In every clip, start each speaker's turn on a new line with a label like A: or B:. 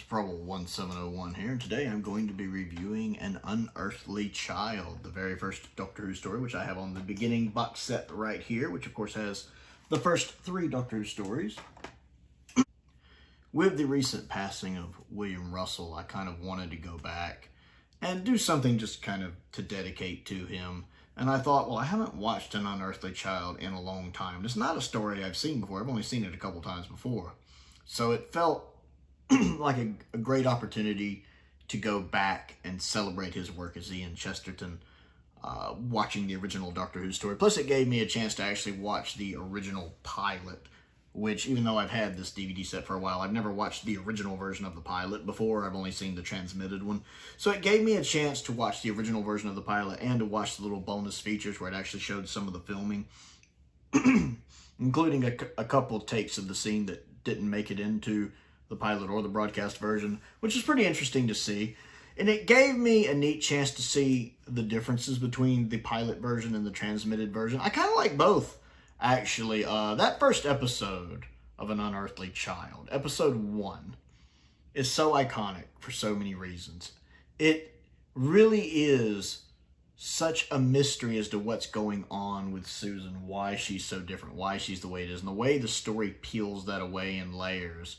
A: Prowl 1701 here, and today I'm going to be reviewing An Unearthly Child, the very first Doctor Who story, which I have on the beginning box set right here, which of course has the first 3 Doctor Who stories. With the recent passing of William Russell, I kind of wanted to go back and do something just kind of to dedicate to him. And I thought, well, I haven't watched An Unearthly Child in a long time. It's not a story I've seen before. I've only seen it a couple times before. So it felt like a great opportunity to go back and celebrate his work as Ian Chesterton, watching the original Doctor Who story. Plus, it gave me a chance to actually watch the original pilot, which, even though I've had this DVD set for a while, I've never watched the original version of the pilot before. I've only seen the transmitted one. So it gave me a chance to watch the original version of the pilot and to watch the little bonus features where it actually showed some of the filming, including a couple takes of the scene that didn't make it into the pilot or the broadcast version, which is pretty interesting to see. And it gave me a neat chance to see the differences between the pilot version and the transmitted version. I kind of like both, actually. That first episode of An Unearthly Child, episode 1, is so iconic for so many reasons. It really is such a mystery as to what's going on with Susan, why she's so different, why she's the way it is, and the way the story peels that away in layers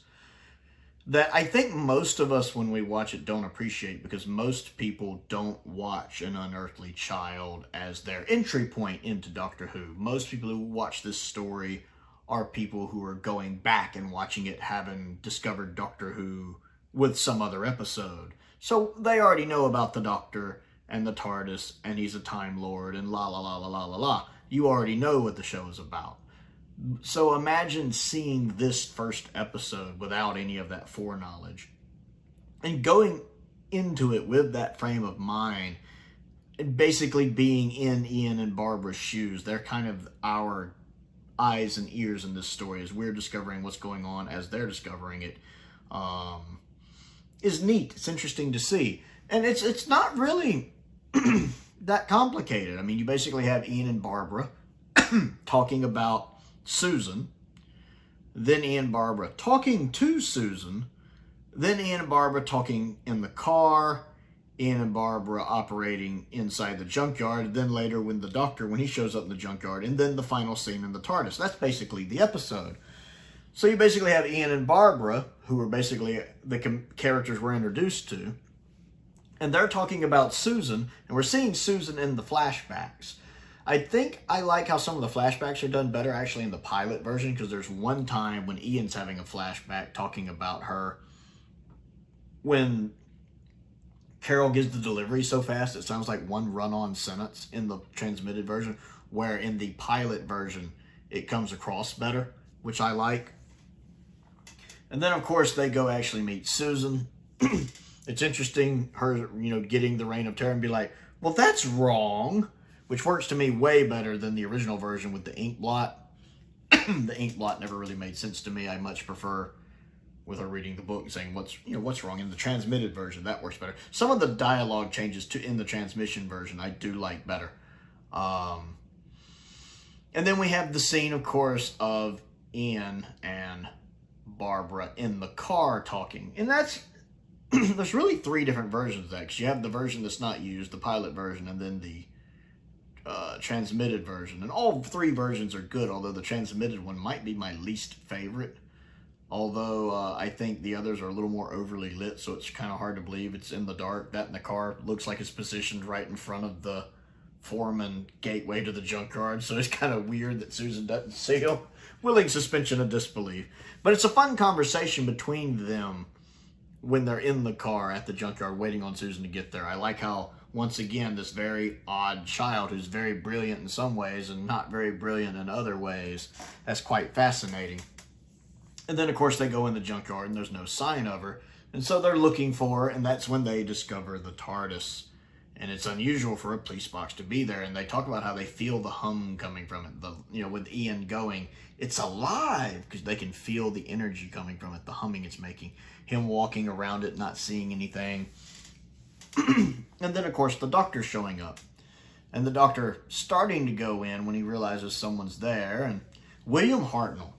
A: that I think most of us, when we watch it, don't appreciate, because most people don't watch An Unearthly Child as their entry point into Doctor Who. Most people who watch this story are people who are going back and watching it, having discovered Doctor Who with some other episode. So they already know about the Doctor and the Tardis, and he's a Time Lord, and la la la la la la la. You already know what the show is about. So imagine seeing this first episode without any of that foreknowledge and going into it with that frame of mind and basically being in Ian and Barbara's shoes. They're kind of our eyes and ears in this story as we're discovering what's going on as they're discovering it. Is neat. It's interesting to see. And it's not really that complicated. I mean, you basically have Ian and Barbara talking about Susan, then Ian and Barbara talking to Susan, then Ian and Barbara talking in the car, Ian and Barbara operating inside the junkyard, then later when the Doctor, when he shows up in the junkyard, and then the final scene in the TARDIS. That's basically the episode. So you basically have Ian and Barbara, who are basically the characters we're introduced to, and they're talking about Susan, and we're seeing Susan in the flashbacks. I think I like how some of the flashbacks are done better actually in the pilot version, because there's one time when Ian's having a flashback talking about her when Carol gives the delivery so fast it sounds like one run-on sentence in the transmitted version, where in the pilot version it comes across better, which I like. And then of course they go actually meet Susan. It's interesting, her, getting the Reign of Terror and be like, well, that's wrong. Which works to me way better than the original version with the ink blot. The ink blot never really made sense to me. I much prefer with her reading the book and saying what's wrong. In the transmitted version, that works better. Some of the dialogue changes in the transmission version I do like better. And then we have the scene, of course, of Ian and Barbara in the car talking. And that's there's really 3 different versions of that, because you have the version that's not used, the pilot version, and then the transmitted version. And all 3 versions are good, although the transmitted one might be my least favorite. Although I think the others are a little more overly lit, so it's kind of hard to believe it's in the dark. That in the car looks like it's positioned right in front of the foreman gateway to the junkyard, so it's kind of weird that Susan doesn't see him. Willing suspension of disbelief. But it's a fun conversation between them when they're in the car at the junkyard waiting on Susan to get there. I like how, once again, this very odd child who's very brilliant in some ways and not very brilliant in other ways, that's quite fascinating. And then, of course, they go in the junkyard and there's no sign of her. And so they're looking for her, and that's when they discover the TARDIS. And it's unusual for a police box to be there. And they talk about how they feel the hum coming from it. With Ian going, it's alive, because they can feel the energy coming from it, the humming it's making. Him walking around it, not seeing anything. And then, of course, the Doctor showing up. And the Doctor starting to go in when he realizes someone's there. And William Hartnell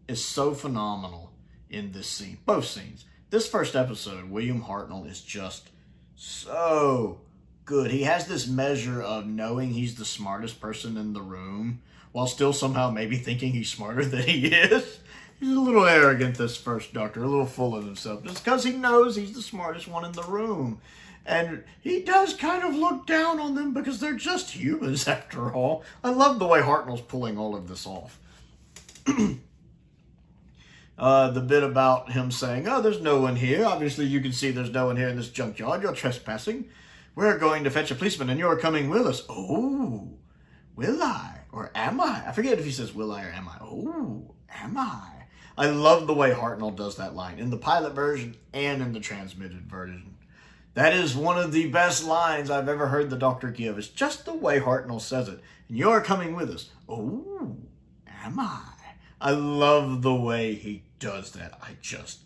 A: is so phenomenal in this scene. Both scenes. this first episode, William Hartnell is just so good. He has this measure of knowing he's the smartest person in the room while still somehow maybe thinking he's smarter than he is. He's a little arrogant, this first Doctor, a little full of himself, just because he knows he's the smartest one in the room. And he does kind of look down on them because they're just humans after all. I love the way Hartnell's pulling all of this off. The bit about him saying, oh, there's no one here. Obviously, you can see there's no one here in this junkyard. You're trespassing. We're going to fetch a policeman, and you're coming with us. Oh, will I? Or am I? I forget if he says will I or am I. Oh, am I? I love the way Hartnell does that line in the pilot version and in the transmitted version. That is one of the best lines I've ever heard the Doctor give. It's just the way Hartnell says it. And you're coming with us. Oh, am I? I love the way he does that. I just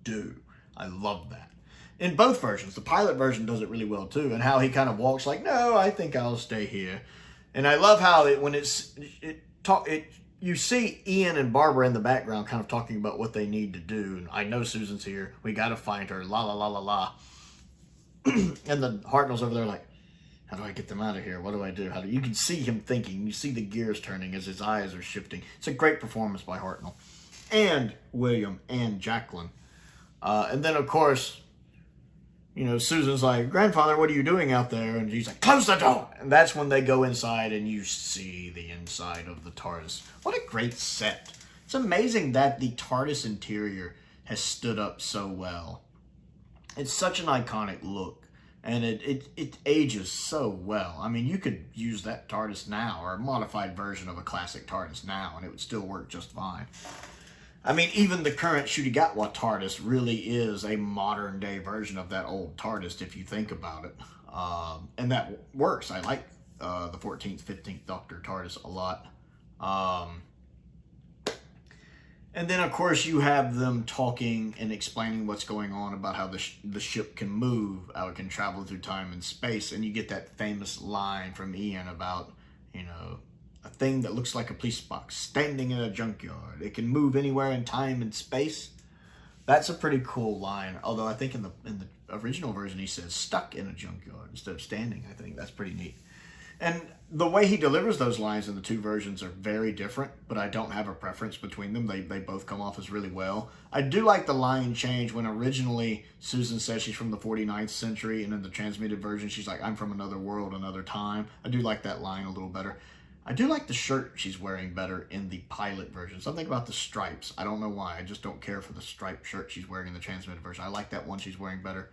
A: do. I love that. In both versions, the pilot version does it really well too, and how he kind of walks like, no, I think I'll stay here. And I love how you see Ian and Barbara in the background kind of talking about what they need to do. And I know Susan's here. We got to find her. La, la, la, la, la. And the Hartnell's over there like, how do I get them out of here? What do I do? You can see him thinking. You see the gears turning as his eyes are shifting. It's a great performance by Hartnell. And William and Jacqueline. And then, of course, you know, Susan's like, grandfather, what are you doing out there? And he's like, close the door. And that's when they go inside and you see the inside of the TARDIS. What a great set. It's amazing that the TARDIS interior has stood up so well. It's such an iconic look. And it ages so well. I mean, you could use that TARDIS now, or a modified version of a classic TARDIS now, and it would still work just fine. I mean, even the current Shooty-Gatwa TARDIS really is a modern-day version of that old TARDIS, if you think about it. And that works. I like the 14th, 15th Doctor TARDIS a lot. And then, of course, you have them talking and explaining what's going on about how the ship can move, how it can travel through time and space. And you get that famous line from Ian about, you know, a thing that looks like a police box standing in a junkyard. It can move anywhere in time and space. That's a pretty cool line. Although I think in the original version he says stuck in a junkyard instead of standing. I think that's pretty neat. And the way he delivers those lines in the two versions are very different, but I don't have a preference between them. They both come off as really well. I do like the line change when originally Susan says she's from the 49th century, and in the transmitted version she's like, I'm from another world, another time. I do like that line a little better. I do like the shirt she's wearing better in the pilot version. Something about the stripes. I don't know why. I just don't care for the striped shirt she's wearing in the transmitted version. I like that one she's wearing better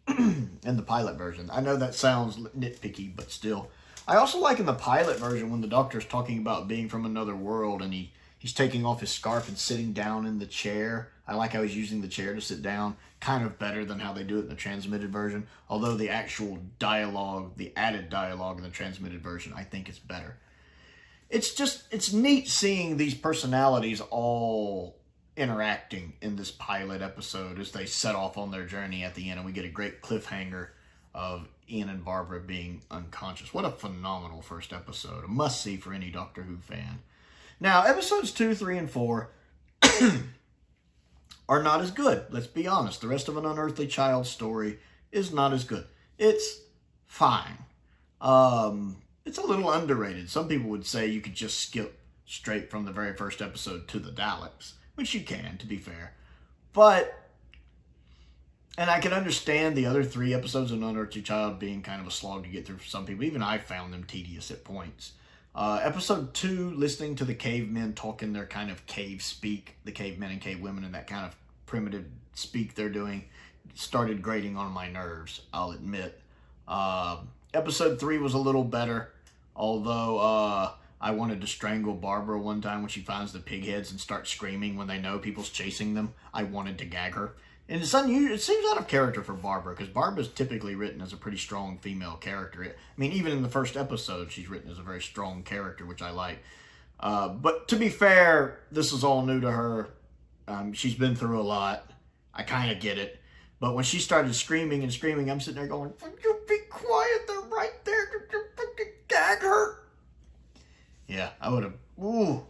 A: in the pilot version. I know that sounds nitpicky, but still. I also like in the pilot version when the Doctor's talking about being from another world and he's taking off his scarf and sitting down in the chair. I like how he's using the chair to sit down, kind of better than how they do it in the transmitted version. Although the actual dialogue, the added dialogue in the transmitted version, I think is better. It's neat seeing these personalities all interacting in this pilot episode as they set off on their journey at the end, and we get a great cliffhanger of Ian and Barbara being unconscious. What a phenomenal first episode. A must-see for any Doctor Who fan. Now, episodes 2, 3, and 4 are not as good. Let's be honest. The rest of An Unearthly Child story is not as good. It's fine. It's a little underrated. Some people would say you could just skip straight from the very first episode to the Daleks, which you can, to be fair. But, and I can understand the other 3 episodes of An Unearthly Child being kind of a slog to get through for some people. Even I found them tedious at points. Episode 2, listening to the cavemen talking their kind of cave speak, the cavemen and cave women, and that kind of primitive speak they're doing, started grating on my nerves, I'll admit. Episode 3 was a little better, although I wanted to strangle Barbara one time when she finds the pig heads and starts screaming when they know people's chasing them. I wanted to gag her. And it's unusual. It seems out of character for Barbara, because Barbara's typically written as a pretty strong female character. I mean, even in the first episode, she's written as a very strong character, which I like. But to be fair, this is all new to her. She's been through a lot. I kind of get it. But when she started screaming and screaming, I'm sitting there going, you be quiet, they're right there. You fucking gag her. Yeah, I would have, ooh.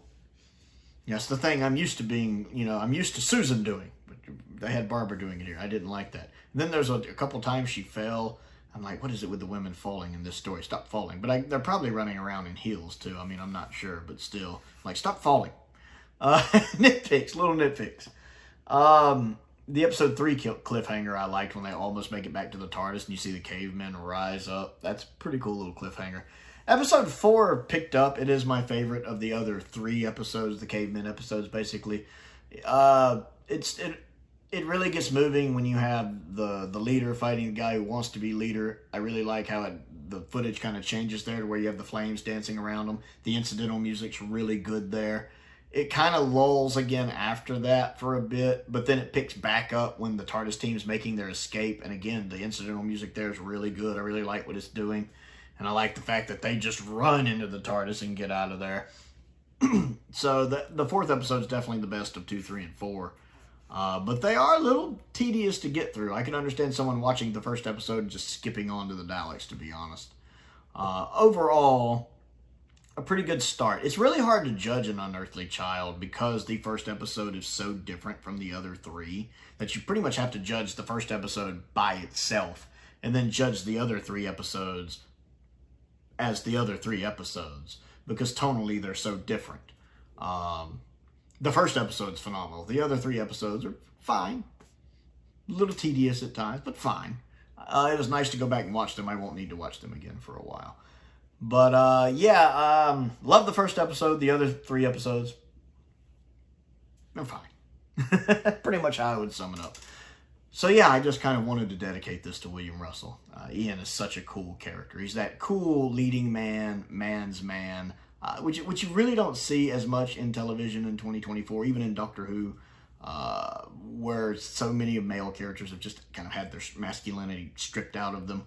A: That's the thing I'm used to being, I'm used to Susan doing. But they had Barbara doing it here. I didn't like that. And then there's a couple times she fell. I'm like, what is it with the women falling in this story? Stop falling. But they're probably running around in heels too. I mean, I'm not sure, but still, like, stop falling. Nitpicks, little nitpicks. The episode 3 cliffhanger I liked, when they almost make it back to the TARDIS and you see the cavemen rise up. That's a pretty cool little cliffhanger. Episode 4 picked up. It is my favorite of the other 3 episodes, the cavemen episodes, basically. It really gets moving when you have the leader fighting the guy who wants to be leader. I really like how the footage kind of changes there to where you have the flames dancing around them. The incidental music's really good there. It kind of lulls again after that for a bit, but then it picks back up when the TARDIS team's making their escape. And again, the incidental music there is really good. I really like what it's doing. And I like the fact that they just run into the TARDIS and get out of there. So the 4th episode is definitely the best of 2, 3, and 4. But they are a little tedious to get through. I can understand someone watching the first episode and just skipping on to the Daleks, to be honest. Overall, a pretty good start. It's really hard to judge an Unearthly Child because the first episode is so different from the other 3 that you pretty much have to judge the first episode by itself and then judge the other 3 episodes as the other 3 episodes because tonally they're so different. The first episode's phenomenal. The other 3 episodes are fine. A little tedious at times, but fine. It was nice to go back and watch them. I won't need to watch them again for a while. But, love the first episode. The other 3 episodes, they're fine. Pretty much how I would sum it up. So, yeah, I just kind of wanted to dedicate this to William Russell. Ian is such a cool character. He's that cool leading man, man's man, which you really don't see as much in television in 2024, even in Doctor Who, where so many of male characters have just kind of had their masculinity stripped out of them.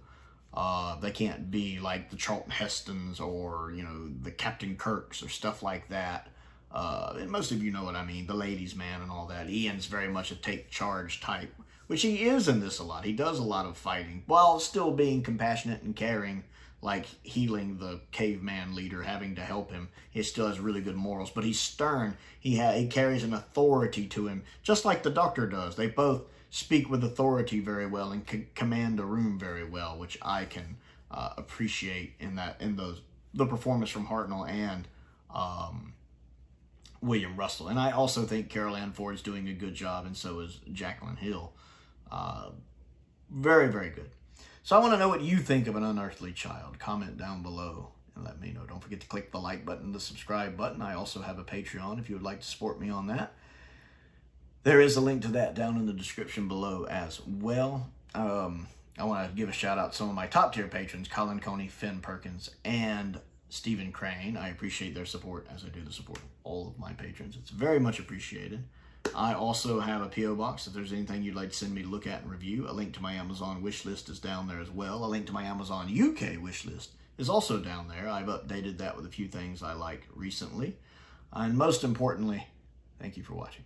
A: They can't be like the Charlton Hestons or, the Captain Kirks or stuff like that. And most of you know what I mean, the ladies' man and all that. Ian's very much a take charge type, which he is in this a lot. He does a lot of fighting while still being compassionate and caring, like healing the caveman leader, having to help him. He still has really good morals, but he's stern. He carries an authority to him, just like the Doctor does. They both speak with authority very well and command a room very well, which I can appreciate in the performance from Hartnell and William Russell. And I also think Carol Ann Ford's doing a good job, and so is Jacqueline Hill. Very, very good. So I want to know what you think of an Unearthly Child. Comment down below and let me know. Don't forget to click the like button, the subscribe button. I also have a Patreon if you would like to support me on that. There is a link to that down in the description below as well. I want to give a shout out to some of my top tier patrons, Colin Coney, Finn Perkins, and Stephen Crane. I appreciate their support as I do the support of all of my patrons. It's very much appreciated. I also have a P.O. box if there's anything you'd like to send me to look at and review. A link to my Amazon wish list is down there as well. A link to my Amazon UK wish list is also down there. I've updated that with a few things I like recently. And most importantly, thank you for watching.